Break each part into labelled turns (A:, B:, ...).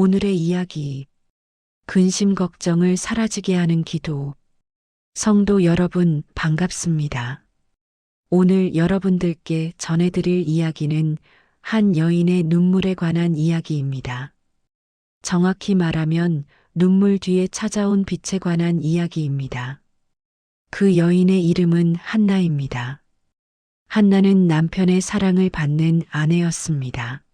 A: 오늘의 이야기, 근심 걱정을 사라지게 하는 기도. 성도 여러분, 반갑습니다. 오늘 여러분들께 전해드릴 이야기는 한 여인의 눈물에 관한 이야기입니다. 정확히 말하면 눈물 뒤에 찾아온 빛에 관한 이야기입니다. 그 여인의 이름은 한나입니다. 한나는 남편의 사랑을 받는 아내였습니다.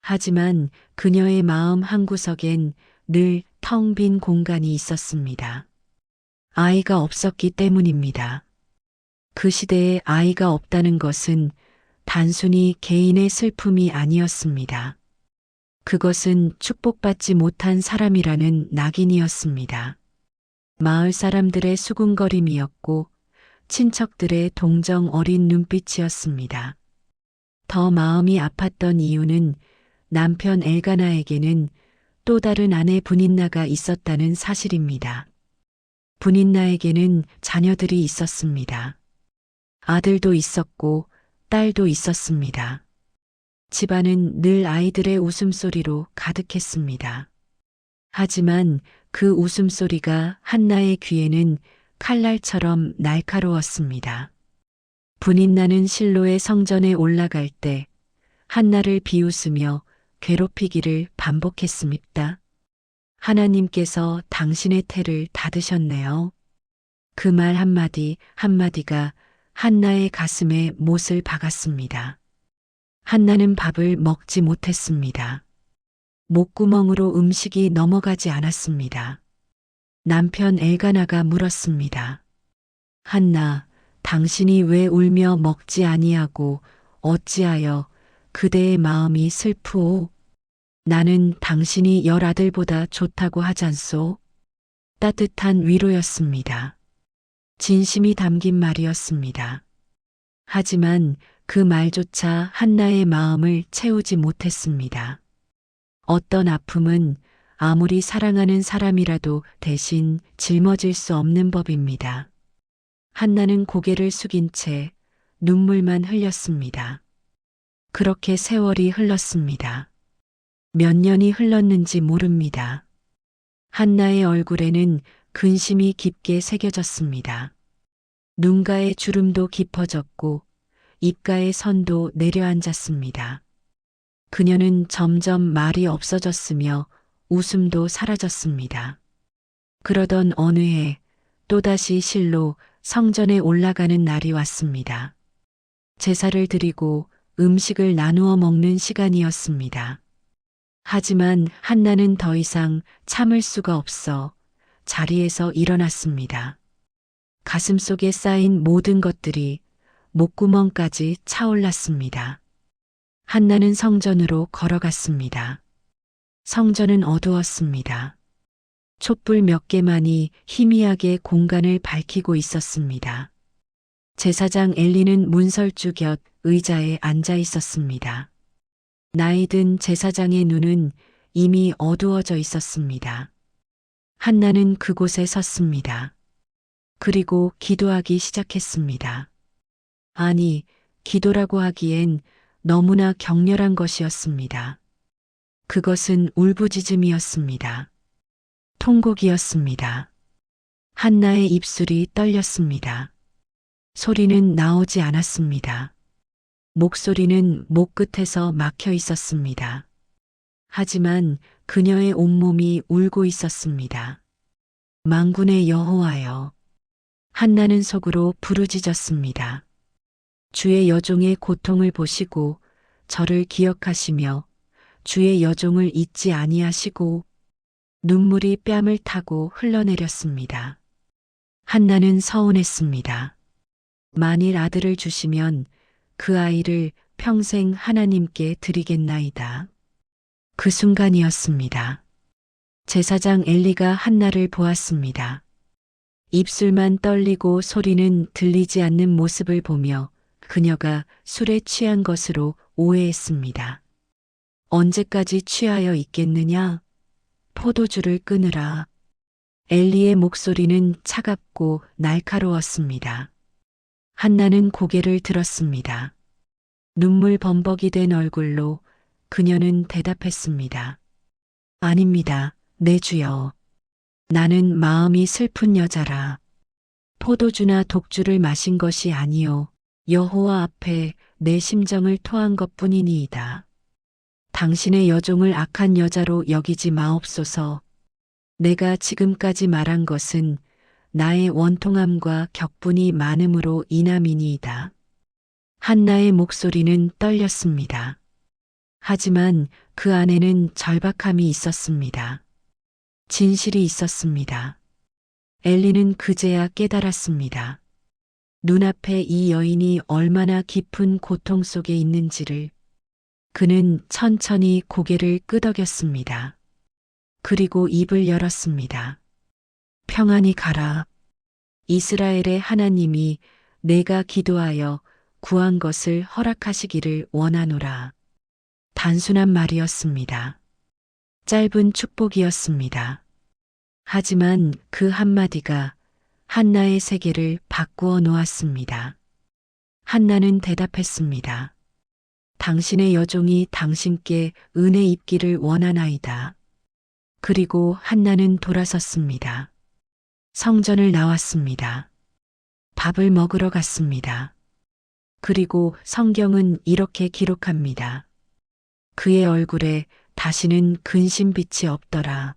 A: 하지만 그녀의 마음 한구석엔 늘 텅 빈 공간이 있었습니다. 아이가 없었기 때문입니다. 그 시대에 아이가 없다는 것은 단순히 개인의 슬픔이 아니었습니다. 그것은 축복받지 못한 사람이라는 낙인이었습니다. 마을 사람들의 수군거림이었고 친척들의 동정 어린 눈빛이었습니다. 더 마음이 아팠던 이유는 남편 엘가나에게는 또 다른 아내 분인나가 있었다는 사실입니다. 분인나에게는 자녀들이 있었습니다. 아들도 있었고 딸도 있었습니다. 집안은 늘 아이들의 웃음소리로 가득했습니다. 하지만 그 웃음소리가 한나의 귀에는 칼날처럼 날카로웠습니다. 분인나는 실로의 성전에 올라갈 때 한나를 비웃으며 괴롭히기를 반복했습니다. 하나님께서 당신의 태를 닫으셨네요. 그 말 한마디 한마디가 한나의 가슴에 못을 박았습니다. 한나는 밥을 먹지 못했습니다. 목구멍으로 음식이 넘어가지 않았습니다. 남편 엘가나가 물었습니다. 한나, 당신이 왜 울며 먹지 아니하고 어찌하여 그대의 마음이 슬프오? 나는 당신이 10아들보다 좋다고 하잖소? 따뜻한 위로였습니다. 진심이 담긴 말이었습니다. 하지만 그 말조차 한나의 마음을 채우지 못했습니다. 어떤 아픔은 아무리 사랑하는 사람이라도 대신 짊어질 수 없는 법입니다. 한나는 고개를 숙인 채 눈물만 흘렸습니다. 그렇게 세월이 흘렀습니다. 몇 년이 흘렀는지 모릅니다. 한나의 얼굴에는 근심이 깊게 새겨졌습니다. 눈가의 주름도 깊어졌고 입가의 선도 내려앉았습니다. 그녀는 점점 말이 없어졌으며 웃음도 사라졌습니다. 그러던 어느 해 또다시 실로 성전에 올라가는 날이 왔습니다. 제사를 드리고 음식을 나누어 먹는 시간이었습니다. 하지만 한나는 더 이상 참을 수가 없어 자리에서 일어났습니다. 가슴속에 쌓인 모든 것들이 목구멍까지 차올랐습니다. 한나는 성전으로 걸어갔습니다. 성전은 어두웠습니다. 촛불 몇 개만이 희미하게 공간을 밝히고 있었습니다. 제사장 엘리는 문설주 곁 의자에 앉아 있었습니다. 나이 든 제사장의 눈은 이미 어두워져 있었습니다. 한나는 그곳에 섰습니다. 그리고 기도하기 시작했습니다. 아니, 기도라고 하기엔 너무나 격렬한 것이었습니다. 그것은 울부짖음이었습니다. 통곡이었습니다. 한나의 입술이 떨렸습니다. 소리는 나오지 않았습니다. 목소리는 목 끝에서 막혀 있었습니다. 하지만 그녀의 온몸이 울고 있었습니다. 만군의 여호와여. 한나는 속으로 부르짖었습니다. 주의 여종의 고통을 보시고 저를 기억하시며 주의 여종을 잊지 아니하시고. 눈물이 뺨을 타고 흘러내렸습니다. 한나는 서운했습니다. 만일 아들을 주시면 그 아이를 평생 하나님께 드리겠나이다. 그 순간이었습니다. 제사장 엘리가 한나를 보았습니다. 입술만 떨리고 소리는 들리지 않는 모습을 보며 그녀가 술에 취한 것으로 오해했습니다. 언제까지 취하여 있겠느냐? 포도주를 끊으라. 엘리의 목소리는 차갑고 날카로웠습니다. 한나는 고개를 들었습니다. 눈물 범벅이 된 얼굴로 그녀는 대답했습니다. 아닙니다, 내 주여. 나는 마음이 슬픈 여자라. 포도주나 독주를 마신 것이 아니요 여호와 앞에 내 심정을 토한 것뿐이니이다. 당신의 여종을 악한 여자로 여기지 마옵소서. 내가 지금까지 말한 것은 나의 원통함과 격분이 많음으로 인함이니이다. 한나의 목소리는 떨렸습니다. 하지만 그 안에는 절박함이 있었습니다. 진실이 있었습니다. 엘리는 그제야 깨달았습니다. 눈앞에 이 여인이 얼마나 깊은 고통 속에 있는지를. 그는 천천히 고개를 끄덕였습니다. 그리고 입을 열었습니다. 평안히 가라. 이스라엘의 하나님이 내가 기도하여 구한 것을 허락하시기를 원하노라. 단순한 말이었습니다. 짧은 축복이었습니다. 하지만 그 한마디가 한나의 세계를 바꾸어 놓았습니다. 한나는 대답했습니다. 당신의 여종이 당신께 은혜 입기를 원하나이다. 그리고 한나는 돌아섰습니다. 성전을 나왔습니다. 밥을 먹으러 갔습니다. 그리고 성경은 이렇게 기록합니다. 그의 얼굴에 다시는 근심빛이 없더라.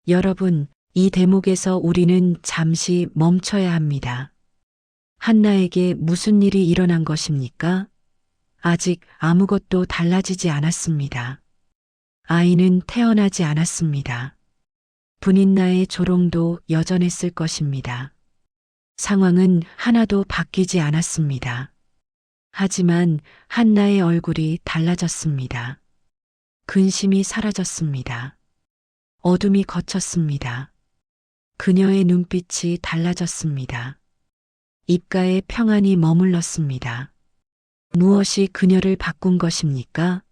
A: 여러분, 이 대목에서 우리는 잠시 멈춰야 합니다. 한나에게 무슨 일이 일어난 것입니까? 아직 아무것도 달라지지 않았습니다. 아이는 태어나지 않았습니다. 분인나의 조롱도 여전했을 것입니다. 상황은 하나도 바뀌지 않았습니다. 하지만 한나의 얼굴이 달라졌습니다. 근심이 사라졌습니다. 어둠이 걷혔습니다. 그녀의 눈빛이 달라졌습니다. 입가에 평안이 머물렀습니다. 무엇이 그녀를 바꾼 것입니까?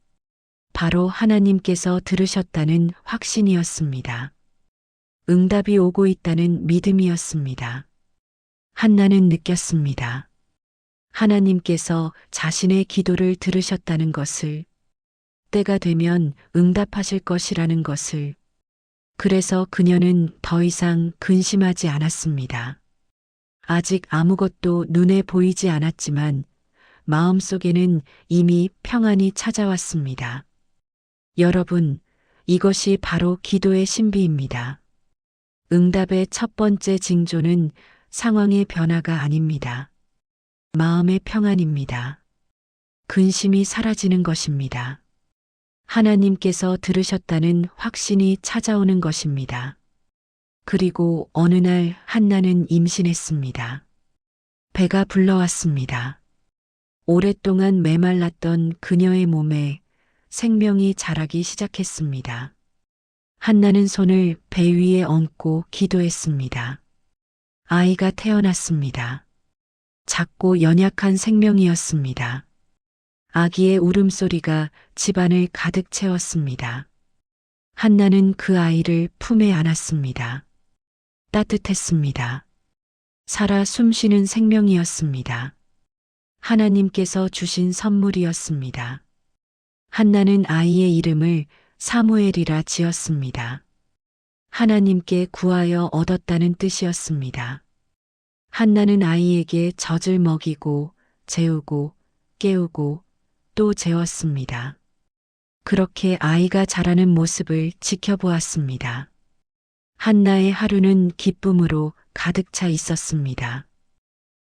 A: 바로 하나님께서 들으셨다는 확신이었습니다. 응답이 오고 있다는 믿음이었습니다. 한나는 느꼈습니다. 하나님께서 자신의 기도를 들으셨다는 것을, 때가 되면 응답하실 것이라는 것을. 그래서 그녀는 더 이상 근심하지 않았습니다. 아직 아무것도 눈에 보이지 않았지만 마음속에는 이미 평안이 찾아왔습니다. 여러분, 이것이 바로 기도의 신비입니다. 응답의 첫 번째 징조는 상황의 변화가 아닙니다. 마음의 평안입니다. 근심이 사라지는 것입니다. 하나님께서 들으셨다는 확신이 찾아오는 것입니다. 그리고 어느 날 한나는 임신했습니다. 배가 불러왔습니다. 오랫동안 메말랐던 그녀의 몸에 생명이 자라기 시작했습니다. 한나는 손을 배 위에 얹고 기도했습니다. 아이가 태어났습니다. 작고 연약한 생명이었습니다. 아기의 울음소리가 집안을 가득 채웠습니다. 한나는 그 아이를 품에 안았습니다. 따뜻했습니다. 살아 숨쉬는 생명이었습니다. 하나님께서 주신 선물이었습니다. 한나는 아이의 이름을 사무엘이라 지었습니다. 하나님께 구하여 얻었다는 뜻이었습니다. 한나는 아이에게 젖을 먹이고 재우고 깨우고 또 재웠습니다. 그렇게 아이가 자라는 모습을 지켜보았습니다. 한나의 하루는 기쁨으로 가득 차 있었습니다.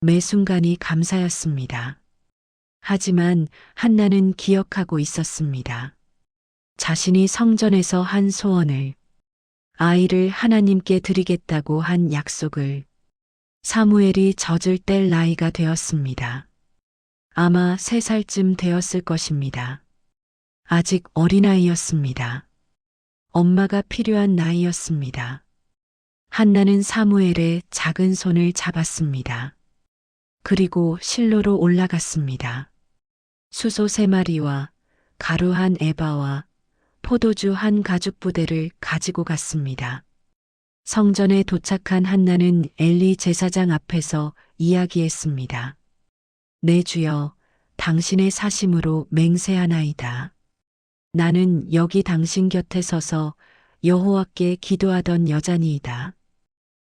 A: 매 순간이 감사였습니다. 하지만 한나는 기억하고 있었습니다. 자신이 성전에서 한 소원을, 아이를 하나님께 드리겠다고 한 약속을. 사무엘이 젖을 뗄 나이가 되었습니다. 아마 3살쯤 되었을 것입니다. 아직 어린아이였습니다. 엄마가 필요한 나이였습니다. 한나는 사무엘의 작은 손을 잡았습니다. 그리고 실로로 올라갔습니다. 수소 3마리와 가루 한 에바와 포도주 한 가죽 부대를 가지고 갔습니다. 성전에 도착한 한나는 엘리 제사장 앞에서 이야기했습니다. 내 주여, 당신의 사심으로 맹세하나이다. 나는 여기 당신 곁에 서서 여호와께 기도하던 여자니이다.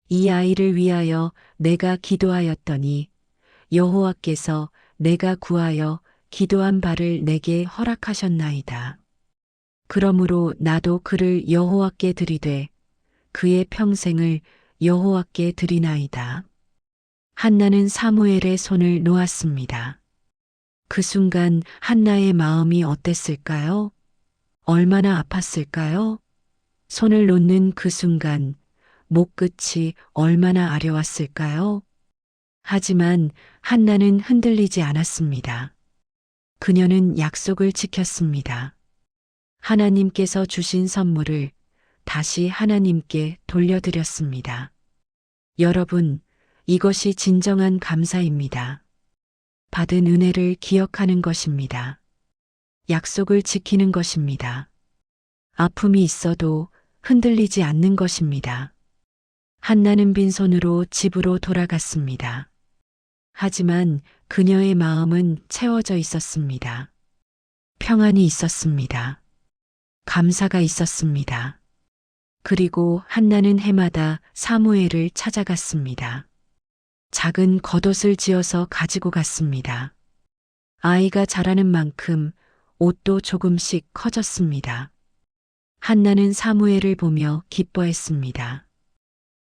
A: 이 아이를 위하여 내가 기도하였더니 여호와께서 내가 구하여 기도한 바를 내게 허락하셨나이다. 그러므로 나도 그를 여호와께 드리되 그의 평생을 여호와께 드리나이다. 한나는 사무엘의 손을 놓았습니다. 그 순간 한나의 마음이 어땠을까요? 얼마나 아팠을까요? 손을 놓는 그 순간 목끝이 얼마나 아려웠을까요? 하지만 한나는 흔들리지 않았습니다. 그녀는 약속을 지켰습니다. 하나님께서 주신 선물을 다시 하나님께 돌려드렸습니다. 여러분, 이것이 진정한 감사입니다. 받은 은혜를 기억하는 것입니다. 약속을 지키는 것입니다. 아픔이 있어도 흔들리지 않는 것입니다. 한나는 빈손으로 집으로 돌아갔습니다. 하지만 그녀의 마음은 채워져 있었습니다. 평안이 있었습니다. 감사가 있었습니다. 그리고 한나는 해마다 사무엘을 찾아갔습니다. 작은 겉옷을 지어서 가지고 갔습니다. 아이가 자라는 만큼 옷도 조금씩 커졌습니다. 한나는 사무엘을 보며 기뻐했습니다.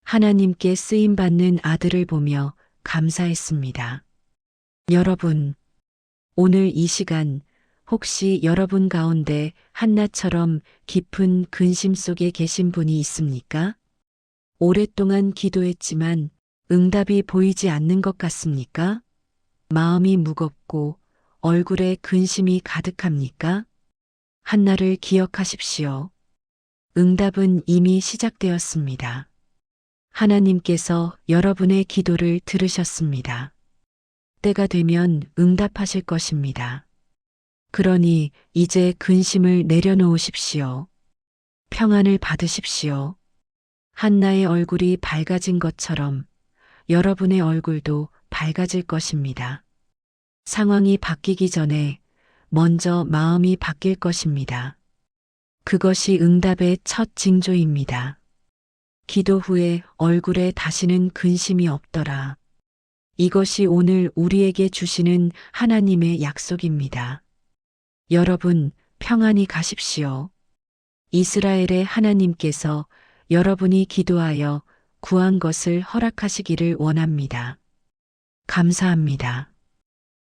A: 하나님께 쓰임받는 아들을 보며 감사했습니다. 여러분, 오늘 이 시간 혹시 여러분 가운데 한나처럼 깊은 근심 속에 계신 분이 있습니까? 오랫동안 기도했지만 응답이 보이지 않는 것 같습니까? 마음이 무겁고 얼굴에 근심이 가득합니까? 한나를 기억하십시오. 응답은 이미 시작되었습니다. 하나님께서 여러분의 기도를 들으셨습니다. 때가 되면 응답하실 것입니다. 그러니 이제 근심을 내려놓으십시오. 평안을 받으십시오. 한나의 얼굴이 밝아진 것처럼 여러분의 얼굴도 밝아질 것입니다. 상황이 바뀌기 전에 먼저 마음이 바뀔 것입니다. 그것이 응답의 첫 징조입니다. 기도 후에 얼굴에 다시는 근심이 없더라. 이것이 오늘 우리에게 주시는 하나님의 약속입니다. 여러분, 평안히 가십시오. 이스라엘의 하나님께서 여러분이 기도하여 구한 것을 허락하시기를 원합니다. 감사합니다.